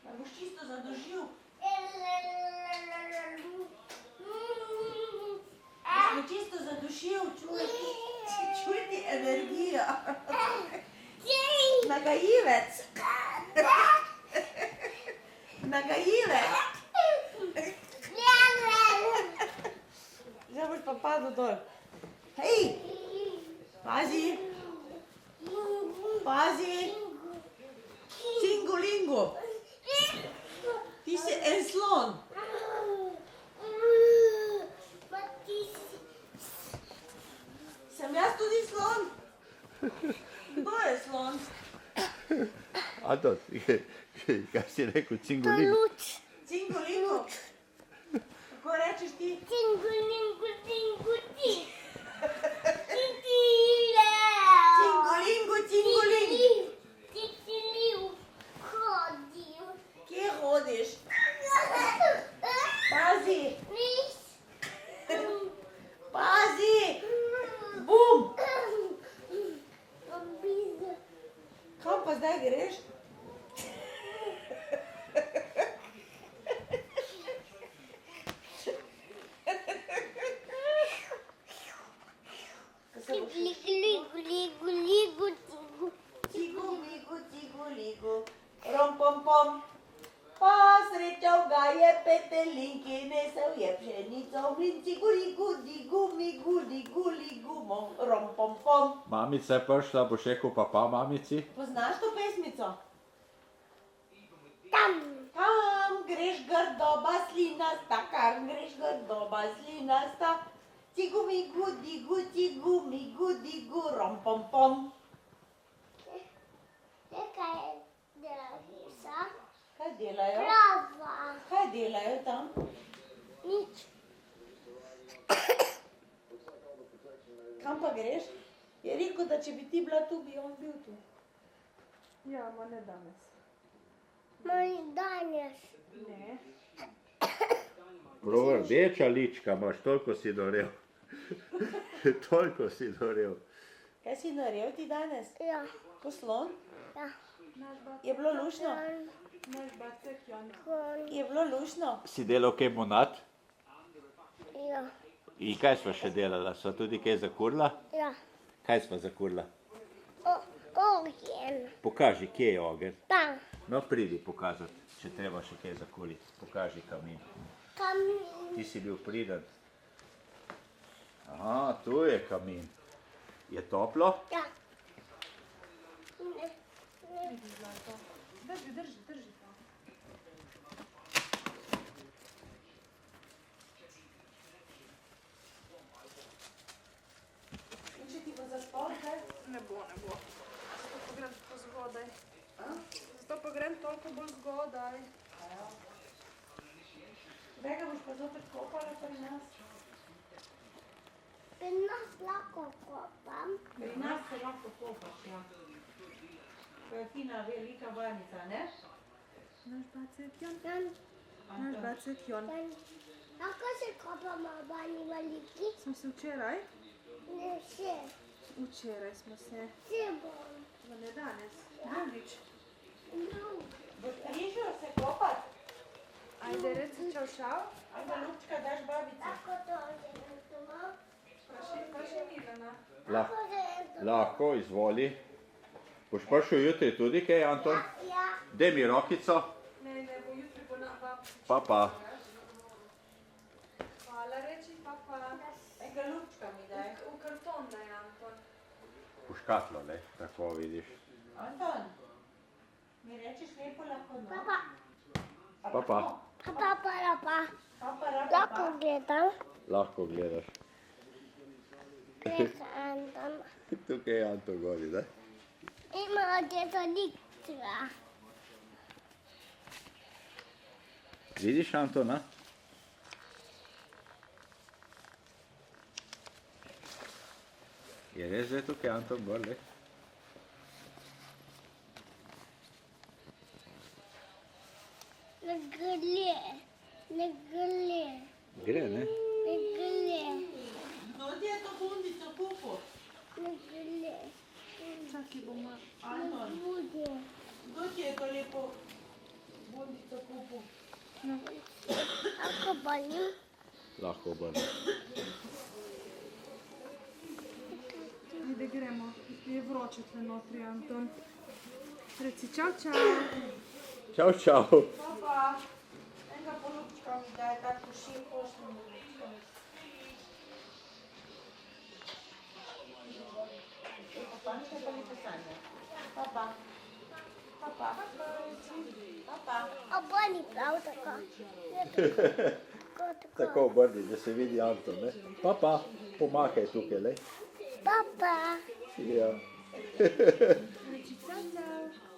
Da boš čisto zadožil. Da smo čisto zadušil, čuti energijo. Nagajivec. Nagajivec. Zdaj boš pa padel dol. Hej! Pazi! Pazi! Cingulingu! Ti si en slon. Sem jaz tudi slon? Kdo je slon? Anton, kaj si rekel, cingulingu? Cingulingu. Kako rečeš ti? Cingulingu, cinguti. Cingulingu, cingulingu. Ciciliu, hodim. Kje hodiš? Pazi! Pazi! Bum! Kam pa zdaj greš? Ligu, ligu, ligu, ligu. Cigu, migu, cigu, ligu, rom, pom, pom. Posrečal ga je petelinki, nesel je pšenico v mlin. Cigu, ligu, digu, migu, ligu, ligu, rom, pom, pom. Mamica je prišla, boš rekel papa mamici? Poznaš to pesmico? Tam. Kam greš grdoba slinasta, kam greš grdoba slinasta. Cigu, migu, digu, rom, pom, pom. Nekaj delisa. Kaj delajo? Krava. Kaj delajo tam? Nič. Kam pa greš? Je rekel, da če bi ti bila tu, bi on bil tu. Ja, ma ne danes. Moj danes. Ne. Prav rdeča lička imaš, toliko si dorel. Toliko si dorel. Kaj si naredil ti danes? Ja. Poslon? Ja. Naš bacek, Je bilo lušno? naš bacek Jon. Je bilo lušno? Si delal kaj monat? Ja. In kaj sva še delala? Sva tudi kaj zakurila? Ja. Kaj sva zakurila? Ogen. Pokaži, kje je ogenj. Tam. No, pridi pokazati, če treba še kaj zakuriti. Pokaži kamin. Kamin. Ti si bil priden. Aha, tu je kamin. Je toplo? Ja. Ne. Vidi, Zlato. Drži, drži, drži to. In če ti bo zaspal, kaj? Ne bo, ne bo. Zato pa grem tako zgodaj. Zato pa grem toliko bolj zgodaj. Kdaj ga boš pa zopet kopala pri nas? Pri nas lahko kopam. Pri nas se lahko kopaš, ja. To je fina velika banjica, ne? Naš bacek Jon. Tam. Naš bacek Jon. Lahko se kopamo v banji veliki? Smo se včeraj? Ne še. Včeraj smo se. Se bom. Pa ne danes. Drugič. No. Boš prišel se kopat? Ajde, reci čau čau. Ajde, Lupčka, daš babici. Lahko to je doma. Vprašaj Milana. Lahko. Lahko, izvoli. Boš prišel jutri tudi kaj, Anton? Ja. Daj mi rokico. Ne, ne, bo jutri bo na Pa. Hvala, reči papa. Enega Lupčka mi daj. V karton daj, Anton. V škatlo, ne, tako vidiš. Anton, mi rečeš lepo lahko no? Papa. Pa. Papa, rapa. Papa, rapa, Lahko gledam. Lahko gledaš. Reka Anton. Tukaj je Anton gori, da? Ima odjeto diktra. Vidiš, Antona? Je res zdaj tukaj Anton gor, le? Ne gre. Ne gre. Gre, ne? Ne gre. Kdo ti je to bundico kupil? Ne gre. Čakaj bomo. Anton, Bude. kdo ti je to lepo bundico obrnim. Lahko obrnem. Ajde, gremo. Je vroče tle notri, Anton. Reci čau, čau. Čau, čau. Papa, enega polupčka mi daj, tako šim pošljem. Papa, nekaj pa mi posanja. Papa, papa, papa. Obrni prav tako. Tako obrni, da se vidi Anton, ne? Papa, pomahaj tukaj, le. Papa. Ja. Reci čau, čau.